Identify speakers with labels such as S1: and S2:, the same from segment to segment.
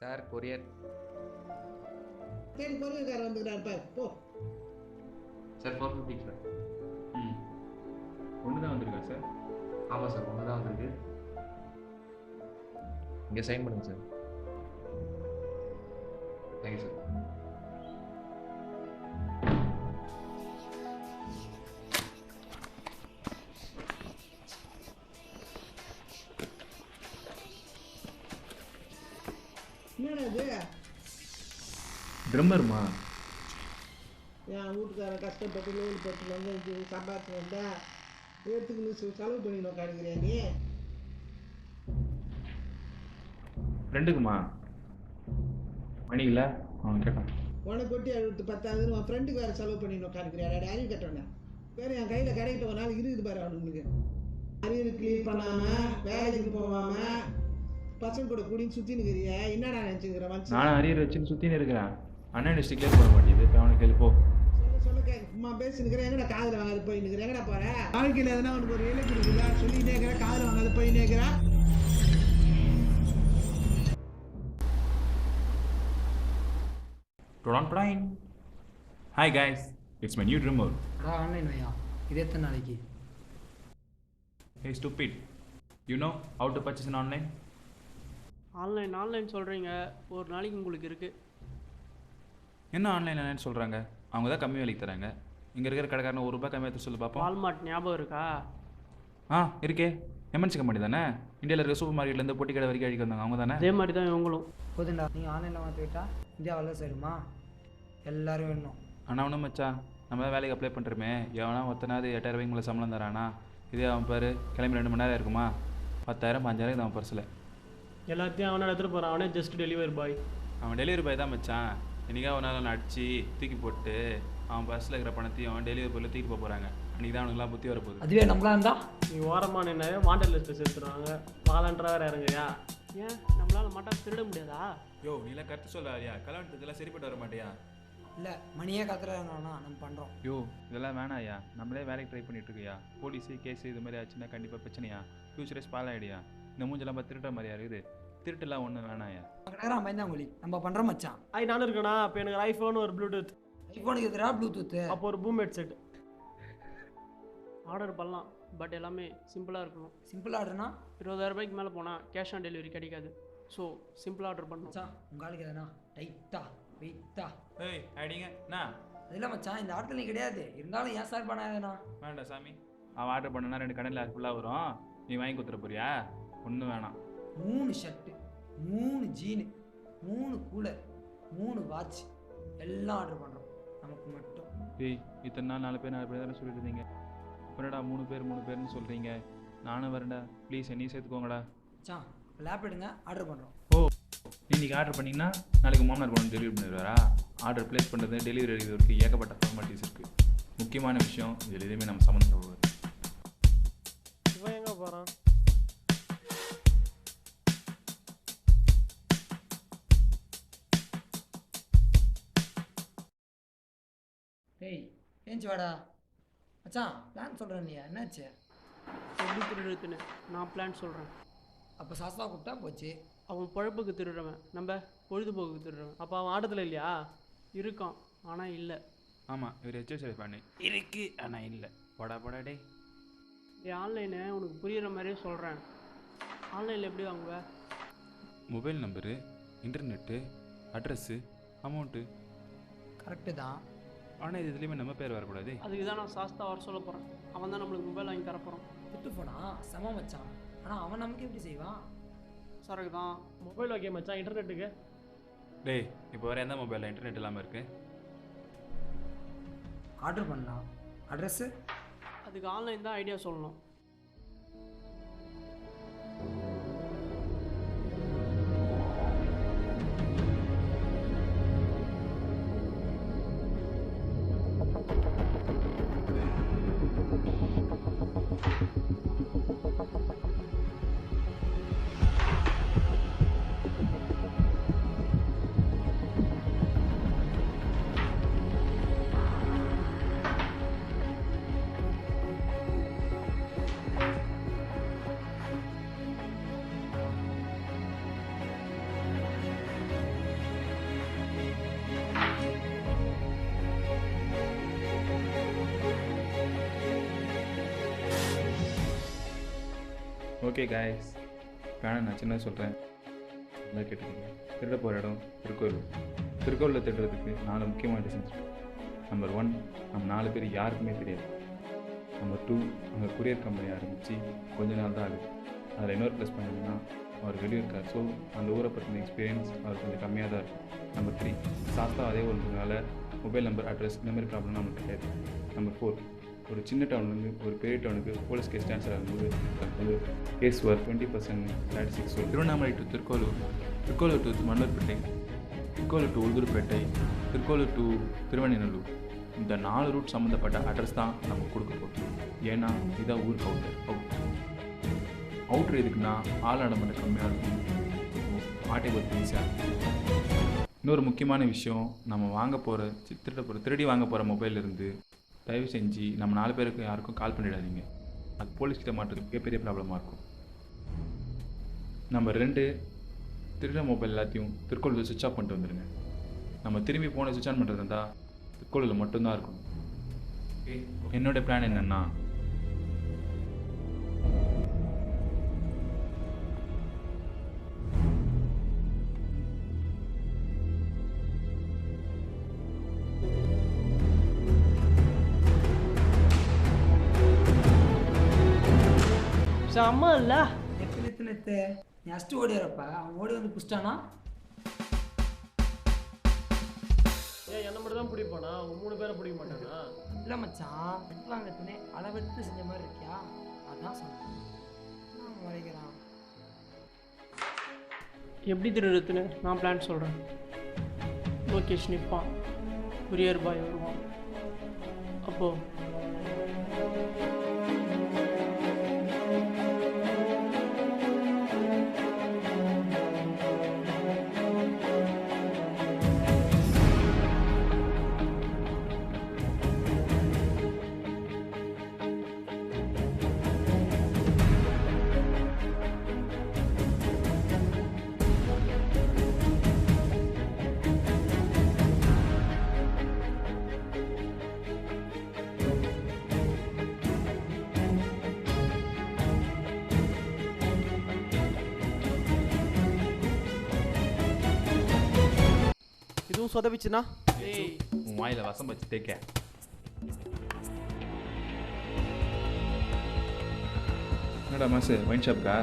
S1: Sir courier.
S2: சரி கொரியர்காரர் வந்துக்கிறார் பார் போ.
S1: Sir 450 sir.
S3: ம் ஒன்று தான் வந்திருக்கா சார்?
S1: ஆமாம் சார், ஒன்று தான் வந்திருக்கு. இங்கே சைன் பண்ணுங்க சார். Thank you sir.
S2: என்னடா இது?
S3: ட்ரம்மருமா?
S2: என் வீட்டுக்காரன் கஷ்டப்பட்டு லோன் போட்டு வந்து சம்பாதிச்சு வந்தா எடுத்துக்கு செலவு பண்ணி உட்காந்துக்கிறியா நீ?
S3: ஃப்ரெண்டுக்குமா? மணிங்களா? கேட்கான்.
S2: உனக்கு கொட்டி அழுத்து 10,000 உன் ஃப்ரெண்டுக்கு வேறு செலவு பண்ணி உட்காந்துக்கிறியா? அறிவு கட்டணா வேறு என் கையில் கடைக்கிட்ட ஒரு நாள் இருக்குது பாரு அவனுக்கு. அறிவு கிளீன் பண்ணாமல் வேலைக்கு போகாமல் பசங்க கூட கூடின்னு சுற்றினுக்கிறியா? என்னடா நினச்சிக்கிறேன் மனுஷன்.
S3: நானும் அரியர் வச்சுன்னு சுற்றின்னு இருக்கிறேன். அண்ணன் டிஸ்ட்ரிக்ட்லேயே போட மாட்டேங்குது. அவனுக்கு ஹெல்ப் போ.
S2: சொல்ல சும்மா பேசினுக்கிறேன். எங்கடா காதில் வாங்காது போயின்னுக்கிறேன்? எங்கடா போகிறேன்? வாழ்க்கையில் எதனா உனக்கு ஒரு இலக்கு இருக்குதா? சொல்லிட்டே இருக்கிறேன், காதில் வாங்காது போயின்னுக்கிறேன்.
S3: Hi guys, it's my new drummer.
S4: Online வையா, இது எத்தனை நாளைக்கு?
S3: Hey stupid, you know how to purchase an online?
S5: Online சொல்கிறீங்க, ஒரு நாளைக்கு உங்களுக்கு இருக்குது.
S3: என்ன ஆன்லைன் சொல்கிறாங்க? அவங்க தான் கம்மி விலைக்கு தராங்க. இங்கே இருக்கிற கடைக்காரன் ₹1 கம்மியாக எடுத்து சொல்லி பார்ப்போம்.
S5: வால்மார்ட் ஞாபகம் இருக்கா?
S3: இருக்கே. எம்என்சி கம்பெனி தானே? இந்தியாவில் இருக்க சூப்பர் மார்க்கெட்லேருந்து பொட்டி கடை வரைக்கும் அழிக்க வந்தாங்க. அவங்க தானே?
S5: அதே மாதிரி தான் இவங்களும்.
S4: போதுண்டா, நீங்கள் ஆன்லைனில் மாற்றிவிட்டா இந்தியா வளர சேருமா? எல்லோரும் வேணும்.
S3: ஆனால் ஒன்றும் மச்சா, நம்ம தான் வேலைக்கு அப்ளை பண்ணுறோமே, எவனா ஒருத்தனாவது 8,000 மேலே சம்பளம் தரானா? இதே அவன் பாரு கிளம்பி 2 மணி நேரம் இருக்குமா? 10,000 5,000 அவன் பர்ஸில்.
S5: எல்லாத்தையும் அவனை எடுத்துகிட்டு போகிறான். அவனே ஜஸ்ட் டெலிவரி பாய்.
S3: அவன் டெலிவரி பாய் தான் மச்சான். இன்றைக்கா ஒரு நாள் நான் அடித்து தூக்கி போட்டு அவன் பஸ்ஸில் இருக்கிற பணத்தையும் அவன் டெலிவரி பாயில் தூக்கி போகிறாங்க. அன்றைக்கி தான் அவனுக்குலாம் புத்தி வரப்போகுது.
S4: அதுவே நம்மளா இருந்தா
S5: நீ ஓரமான நிறைய வாண்டட் லிஸ்ட்டு சேர்த்துருவாங்க. வாலண்டராக வேறு இறங்குறியா? ஏன் நம்மளால் மாட்டா திருட முடியாதா?
S3: யோ நீலாம் கருத்து சொல்லாதியா? கல்யாணத்துக்கெல்லாம் சரிப்பட்டு வர மாட்டியா?
S4: இல்லை, மணியே கத்துறாங்கண்ணா, நம்ம பண்ணுறோம்.
S3: யோ இதெல்லாம் வேணாயா, நம்மளே வேலைக்கு ட்ரை பண்ணிட்டு இருக்கியா? போலீஸு கேஸு இது மாதிரி ஆச்சுன்னா கண்டிப்பாக பிரச்சனையா? ஃபியூச்சரே ஸ்பால் ஆகிடியா? இந்த மூஞ்செல்லாம் பார்த்து திருட்ட மாதிரியா இருக்குது? திருட்டுலாம் ஒன்றும் வேணாயா.
S4: கடைக்காரன் பயந்தாங்கொழி, நம்ம பண்ணுறோம் மச்சான்.
S5: நானும் இருக்கேனா? இப்போ எனக்கு ஐஃபோன், ஒரு ப்ளூடூத்.
S4: ஐஃபோனுக்கு எதிராக ப்ளூடூத்து,
S5: அப்போ ஒரு பூம் ஹெட்செட் ஆர்டர் பண்ணலாம். பட் எல்லாமே சிம்பிளாக இருக்கணும்.
S4: சிம்பிள் ஆர்டர்னா
S5: 20,000 ரூபாய்க்கு மேலே போனால் கேஷ் ஆன் டெலிவரி கிடைக்காது. ஸோ சிம்பிளாக ஆர்டர் பண்ணணும்.
S4: மச்சான் உங்களுக்கு எதுனா டைட்டா வெயிட்டா?
S3: ஏய் அடிங்கண்ணா.
S4: அதெல்லாம் மச்சான் இந்த ஆர்டர் நீ கிடையாது, இருந்தாலும் ஏன் சார் பண்ணாதேண்ணா?
S3: வேண்டாம் சாமி, அவன் ஆர்டர் பண்ணனா 2 கடையில் ஃபுல்லாக வரும். நீ வாங்கி கொடுத்துட போறியா? ஒன்றும் வேணாம்.
S4: 3 ஷர்ட்டு, 3 ஜீனு, 3 கூலர், 3 வாட்ச் எல்லாம் ஆர்டர் பண்ணுறோம் நமக்கு மட்டும்.
S3: ஏய் இத்தனை நாள் 4 பேர் தானே சொல்லிட்டு இருந்தீங்க. அப்புறம்டா 3 பேர்னு சொல்கிறீங்க. நானும் வரேன்டா, ப்ளீஸ் என்னையும் சேர்த்துக்கோங்கடா.
S4: மச்சான் லேப் எடுங்க, ஆர்டர் பண்ணுறோம்.
S3: ஓ இன்றைக்கி ஆர்டர் பண்ணிங்கன்னா நாளைக்கு மாமனார் கொண்டு டெலிவரி பண்ணிடுவாரா? ஆர்டர் ப்ளேஸ் பண்ணுறது, டெலிவரி எடுக்கிறதுக்கு ஏகப்பட்ட ஃபார்மாலிட்டிஸ் இருக்குது. முக்கியமான விஷயம் இதில் எதுவுமே நம்ம சம்மந்தம் போகுது.
S5: இவன் எங்கே போகிறான்?
S4: டேய் ஏஞ்சி வாடா மச்சான், பிளான் சொல்கிறேன் இல்லையா, என்னாச்சு?
S5: எப்படி திருடுத்துன்னு நான் பிளான் சொல்கிறேன்.
S4: அப்போ சாஸ்தா கூப்பிட்டா போச்சு.
S5: அவன் பழப்புக்கு திருடுறவன், நம்ம பொழுதுபோக்குக்கு திருடுறவன். அப்போ அவன் ஆட்டத்தில் இல்லையா? இருக்கான் ஆனால் இல்லை.
S3: ஆமாம், இவர் ஹெச்எஸ்ஐ பண்ணி இருக்கு ஆனால் இல்லை. போடா டே.
S5: ஆன்லைனு உனக்கு புரிகிற மாதிரியே சொல்கிறேன். ஆன்லைனில் எப்படி வாங்குவ?
S3: Mobile number, internet, address, amount.
S4: Correct தான்,
S3: ஆனால் இது இதுலேயுமே நம்ம பேர் வரக்கூடாது.
S5: அதுக்கு தான் நான் சாஸ்தா வர சொல்ல போகிறேன். அவன் தான் நம்மளுக்கு மொபைல் வாங்கி தரப்போகிறான்.
S4: விட்டு போனா செம மச்சான். ஆனால் அவன் நமக்கு எப்படி செய்வான்?
S5: சரக்கு தான். மொபைல் ஓகே மச்சான், இன்டர்நெட்டுக்கு
S3: டேய் இப்போ வேறு எந்த மொபைலில் இன்டர்நெட் இல்லாமல் இருக்குது?
S4: ஆர்டர் பண்ணலாம். அட்ரஸ்ஸு
S5: அதுக்கு ஆன்லைன் தான் ஐடியா சொல்லணும்.
S3: ஓகே காய்ஸ், வேணாம் நான் சின்ன சொல்கிறேன், நல்லா கேட்டுக்கோங்க. திருட போகிற இடம் திருக்கோவில். திருக்கோவிலில் திருடுறதுக்கு 4 முக்கியமான டிசைன்ஸ் இருக்குது. நம்பர் 1, நம்ம 4 பேர் யாருக்குமே தெரியாது. நம்பர் 2, அங்கே கொரியர் கம்பெனி ஆரம்பித்து கொஞ்ச நாள் தான் ஆகுது. அதில் இன்னொரு ப்ளஸ் பண்ணிங்கன்னா அவர் வெளியே இருக்கார். ஸோ அந்த ஊரை பற்றின எக்ஸ்பீரியன்ஸ் அவருக்கு கொஞ்சம் கம்மியாக தான் இருக்கும். நம்பர் 3, சாஸ்தா அதே ஒன்றுனால மொபைல் நம்பர், அட்ரஸ் இந்த மாதிரி ப்ராப்ளம் நமக்கு கிடையாது. நம்பர் 4, ஒரு சின்ன டவுன்லேருந்து ஒரு பெரிய டவுனுக்கு போலீஸ் கேஸ் ட்ரான்ஸ்ஃபர் ஆகும்போது தற்போது case work 20% statistics. Tiruvannamalai to Tirukkoilur, Tirukkoilur to Mannarpet, Tirukkoilur to Ulundurpet, Tirukkoilur to Tiruvennainallur, இந்த 4 ரூட் சம்மந்தப்பட்ட அட்ரஸ் தான் நம்ம கொடுக்க போகிறோம். ஏன்னா இதான் ஊர் அவுட்ரு எதுக்குன்னா ஆள் நடமாட்டம் கம்மியாக இருக்கும், ஆட்டை பற்றி ஈஸியாக இருக்கும். இன்னொரு முக்கியமான விஷயம், நம்ம வாங்க போகிற திருடி வாங்க போகிற மொபைலிருந்து தயவு செஞ்சு நம்ம 4 பேருக்கு யாருக்கும் கால் பண்ணிடாதீங்க. அது போலீஸ்கிட்ட மாட்டுறது மிகப்பெரிய ப்ராப்ளமாக இருக்கும். நம்பர் 2, திருட மொபைல் எல்லாத்தையும் திருக்கோவிலில் சுவிட்ச் ஆஃப் பண்ணிட்டு வந்துடுங்க. நம்ம திரும்பி போன சுவிட்ச் ஆன் பண்ணுறது இருந்தால் திருக்கோவிலில் மட்டும்தான் இருக்கணும். என்னோடய பிளான் என்னென்னா,
S5: செம்ம இல்லை
S4: நெத்து நீ அஸ்ட்டு ஓடிறப்ப அவன் ஓடி வந்து புஷ்டானா?
S5: என்ன மட்டும் தான் பிடிப்பானா? அவங்க 3 பேரை பிடிக்க மாட்டானா?
S4: இல்லை மச்சான், வெட்டுலாம் வெத்துனே அளவெடுத்து செஞ்ச மாதிரி இருக்கியா? அதான் சொன்னேன். நான் வரைக்கிறான்.
S5: எப்படி திருடுறதுன்னு நான் பிளான் சொல்கிறேன். லோகேஷ் நிற்பான், கொரியர் பாய் வருவான். அப்போது இதுவும் சொதப்பிச்சுனா
S3: உன் வாயில் வசம் வச்சு தேக்க. என்னடா மாசு, ஒயின் ஷாப்க்கா?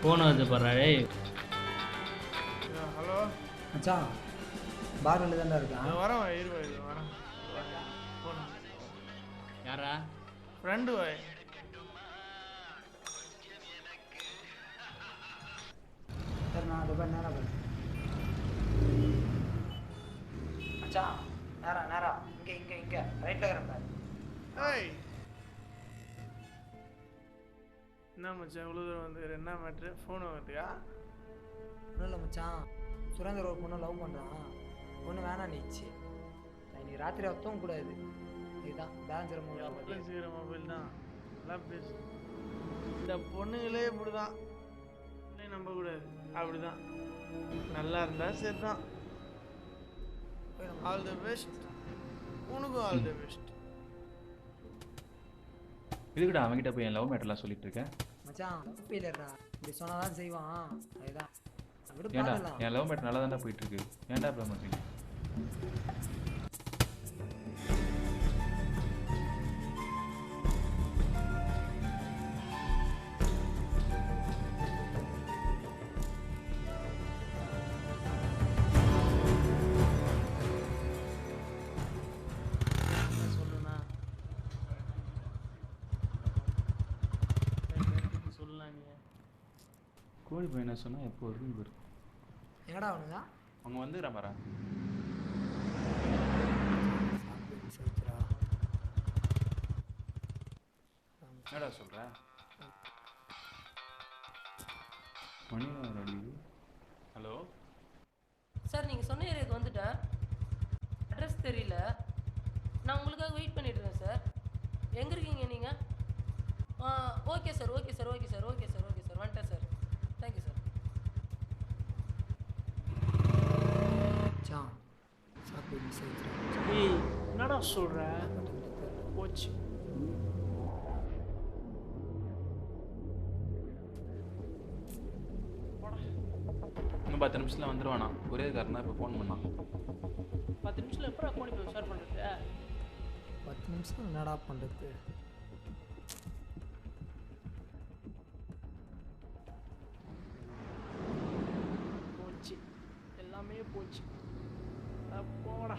S6: ஃபோன் வந்து பாரு.
S7: ஹலோ
S4: மச்சான், பார்ல தான்டா இருக்கான்.
S7: வரேன் வரேன்.
S6: யாரா?
S7: ஃப்ரெண்டு வாய்.
S4: சரி, நான் அது நேராக போகிறேன். மச்சான், நேரா இங்கே ரைட்டில் இருக்கிறேன்.
S7: ஏய், என்ன மச்சான் இவ்வளோ தூரம் வந்து என்ன மேட்ரு? ஃபோன் வந்துட்டியா?
S4: ஒன்றும் இல்லை மச்சான், சுரேந்தர் ஒரு பொண்ணை லவ் பண்ணுறான். பொண்ணு வேணாம் நீச்சு. இன்னைக்கு ராத்திரி ஒத்தவும் கூடாது. இதுதான் பேலன்ஸ் மொபைல்.
S7: சீக்கிர மொபைல் தான் நல்லா பேசு. இந்த பொண்ணுங்களே இப்படி தான், நம்பக்கூடாது. அப்படி தான், நல்லா இருந்தா சரி தான். All the best. உனக்கும் ஆல் தி பெஸ்ட்.
S3: இதுக்கிட்ட அவன்கிட்ட போய் என் லவ் மேட்டர்லாம் சொல்லிட்டு இருக்கேன்.
S4: மச்சான், ஃபெயிலியர்டா. இப்படி சொன்னாதான் செய்வான். அதுதான் விடு
S3: ஏன்டா
S4: பார்க்கலாம்.
S3: என் லவ் மேட் நல்லா தானே போயிட்டு இருக்கு, ஏன்டா ப்ளே பண்ணுறீங்க?
S7: என்ன சொல்லுண்ணா சொல்லலாம் நீ
S3: கோழி பையன் என்ன சொன்னால் எப்போ வருதுன்னு பாரு.
S4: எங்கடா அவனுங்க
S3: அவங்க வந்துடுறான் பாரா. என்னடா சொல்கிற? மணி நேரம் அடிக்குது. ஹலோ
S8: சார் நீங்கள் சொன்ன ஏரியாவுக்கு வந்துட்டேன். அட்ரஸ் தெரியல. நான் உங்களுக்காக வெயிட் பண்ணிட்டுருக்கேன் சார். எங்கே இருக்கீங்க நீங்கள்? Okay sir okay sir okay sir okay sir okay sir வந்துட்டேன் சார். Thank you sir.
S4: மச்சான் சாப்பிட்டு மிஸ் ஆயிடுச்சு.
S5: ஏய் என்னடா சொல்கிற? போச்சு.
S3: இன்னும் 10 நிமிஷத்தில் வந்துடுவானா? ஒரே காரணம் இப்போ ஃபோன் பண்ணான்.
S5: 10 நிமிஷத்தில் எப்போ கோணி போய் ஷேர் பண்ணுறது?
S4: 10 நிமிஷம் என்னடா பண்ணுறது?
S5: போச்சு, எல்லாமே போச்சு. போடா.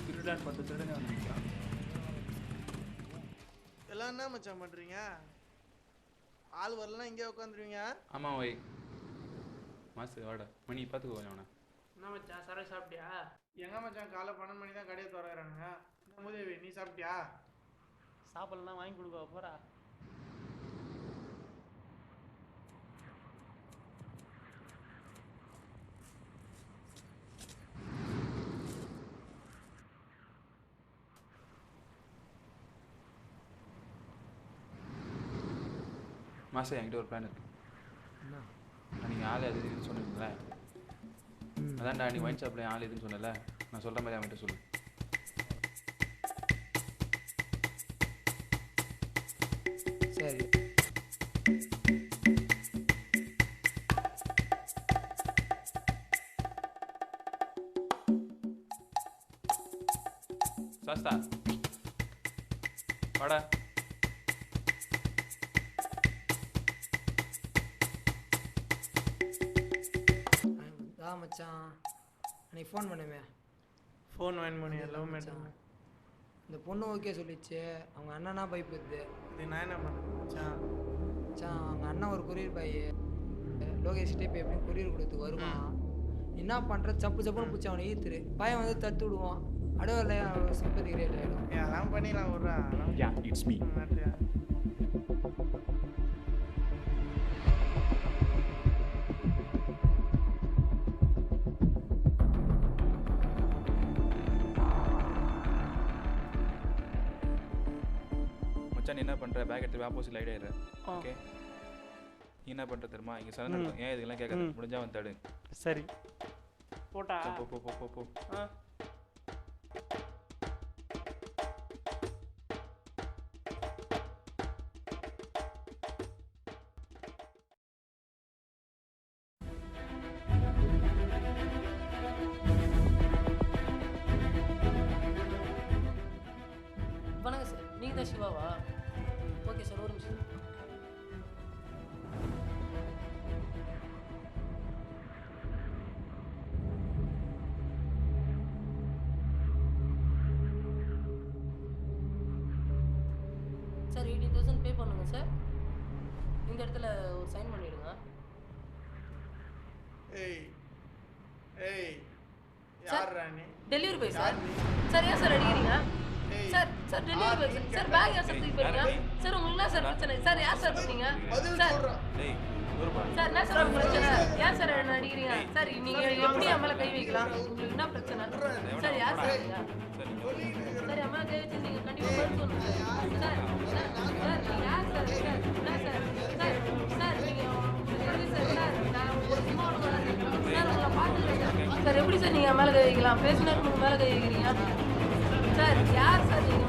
S3: திருடான்னு பார்த்து திருடனே வந்துருக்கான்.
S7: எல்லாம் என்ன மச்சான் பண்ணுறீங்க? ஆள் வரலன்னா இங்கே உட்காந்துருவீங்க.
S3: ஆமாம் வை மாசு வாடா. மணி பார்த்துக்கோ கொஞ்சம் அவனை.
S5: என்ன மச்சான் சரக்கு சாப்பிட்டியா?
S7: எங்க மச்சான் காலை 12 மணி தான் கடையை திறக்கிறானுங்க. முதேவி நீ சாப்பிட்டியா?
S5: சாப்பிடலாம் வாங்கி கொடுக்க போகிறா.
S3: மாசம் என்கிட்ட ஒரு பிளான் இருக்கு.
S4: என்ன?
S3: நீங்கள் ஆள் எது இதுன்னு சொன்னீங்களே, அதான்டா நீ ஒயின் ஷாப்பில் ஆள் எதுன்னு சொன்னல, நான் சொல்கிற மாதிரி அவன்கிட்ட சொல்லு.
S4: சரி
S3: சாஸ்தா வாடா.
S4: மச்சான் அன்னைக்கு ஃபோன் பண்ணுமே.
S7: ஃபோன் வாங்கி பண்ணியா? Love matter.
S4: இந்த பொண்ணு ஓகே சொல்லிச்சு. அவங்க அண்ணனா பயப்படுது.
S7: இது நான் என்ன பண்ணேன் மச்சான்?
S4: மச்சான் அவங்க அண்ணன் ஒரு கொரியர் பாய் லோகேஷ்டே இப்போ எப்படியும் கொரியர் கொடுத்து வருவான். என்ன பண்ணுற சப்பு சப்புன்னு பிடிச்சி அவனை ஈத்துரு. பையன் வந்து தட்டு விடுவான். அடவில்லை சிம்பதி கிரியேட் ஆகிடும்.
S7: அதெல்லாம் பண்ணிடலாம் விட்றா.
S3: It's me.
S7: மாட்டியா?
S3: மச்சான் நீ என்ன பண்ணுற? பேக் எடுத்து ஆப்போசிட் லைட் ஆயிடுற. ஓகே நீ என்ன பண்ணுற தெரியுமா? இங்கே சரண் ஏன் இதுக்கெல்லாம் கேட்காது, முடிஞ்சா வந்து தடு.
S5: சரி போட்டா?
S3: போ போ போ போ போ.
S8: வணக்கம் சார், நீங்கள் தான் சிவாவா? ஓகே சார், ஒரு நிமிஷம். சார் 18,000 பே பண்ணுங்க சார். இந்த இடத்துல ஒரு சைன் பண்ணிவிடுங்க.
S7: ஏய் ஏய்
S8: சார்
S7: யார் Rani?
S8: Delivery boy sir. Sir ஏன் சார் அடிக்கிறீங்க? Sir sir delivery boy sir. Sir bag ஏன் சார் தூக்கி போறீங்க? சார் உங்களுக்கு என்ன சார் பிரச்சனை? சார் யார் சார் பண்ணீங்க? சார்
S3: டேய் தூரப்பா.
S8: சார் என்ன சார் பிரச்சனை? ஏன் சார் என்ன அடிக்கிறீங்க? சார் நீங்க எப்படி என் மேல கை வைக்கலாம்? உங்களுக்கு என்ன பிரச்சனை? சார் யார் சார் நீங்க? சார் என் மேல கை வச்சு நீங்க கண்டிப்பா பதில் சொல்லணும். சார் சார் நீங்க யார் சார்? சார் என்ன சார்? சார் சார் நீங்க சார் நான் ஒரு சும்மா சார் உங்களை பார்த்துக்கிறேன் சார். எப்படி சார் நீங்க என் மேல கை வைக்கலாம்? பேசினா உங்க மேல கை வைக்கிறீங்க? சார் யார் சார் நீங்க?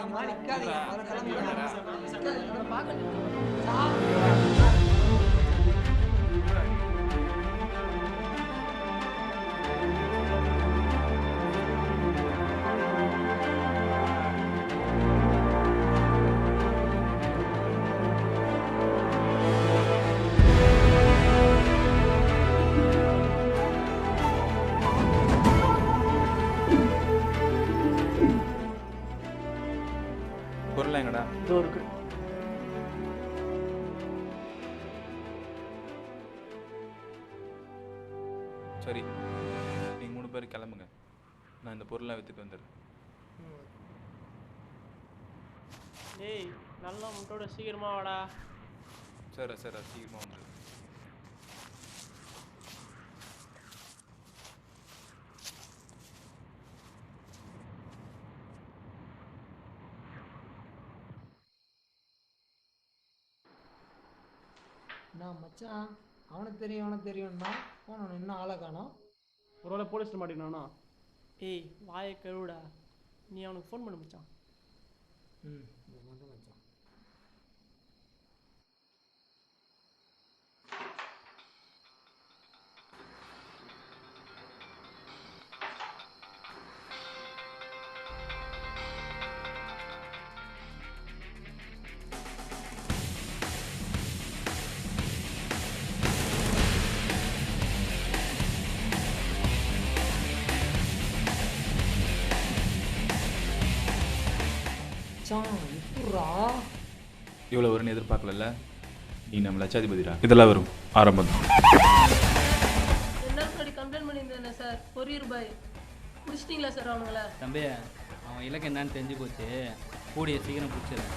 S4: நிக்காதீங்க நிக்காதீங்க முதல்ல கிளம்புங்க
S8: நிக்காதீங்க பார்க்க
S3: பொருள் எங்கடா?
S5: இதோ இருக்கு.
S3: சரி, நீங்கள் 3 பேர் கிளம்புங்க. நான் இந்த பொருளை விற்றுட்டு வந்துடுறேன்.
S5: டேய் நல்லா முட்டோட சீக்கிரமா வாடா.
S3: சரி சீக்கிரமாக வந்துடு.
S4: நான் மச்சான் அவனுக்கு தெரியும்னா போனவன் இன்னும் ஆளை காணோம்.
S5: ஒருவேளை போலீஸில் மாட்டினானா? ஏய் வாயை கழுவுடா, நீ அவனுக்கு ஃபோன் பண்ண மச்சான்.
S4: இது மட்டும் மச்சான்.
S3: இவ்வளோ வரும்னு எதிர்பார்க்கல. நீ நம்ம லட்சாதிபதிடா. இதெல்லாம் வரும் ஆரம்பம்.
S8: 2 நாள் முன்னாடி கம்ப்ளைண்ட் பண்ணியிருந்தேன் சார், கொரியர் பாய் பிடிச்சிட்டிங்களா சார் அவனுங்கள?
S6: தம்பி அவன் இலக்கு என்னன்னு தெரிஞ்சு போச்சு, கூடிய சீக்கிரம் பிடிச்சிடுறேன்.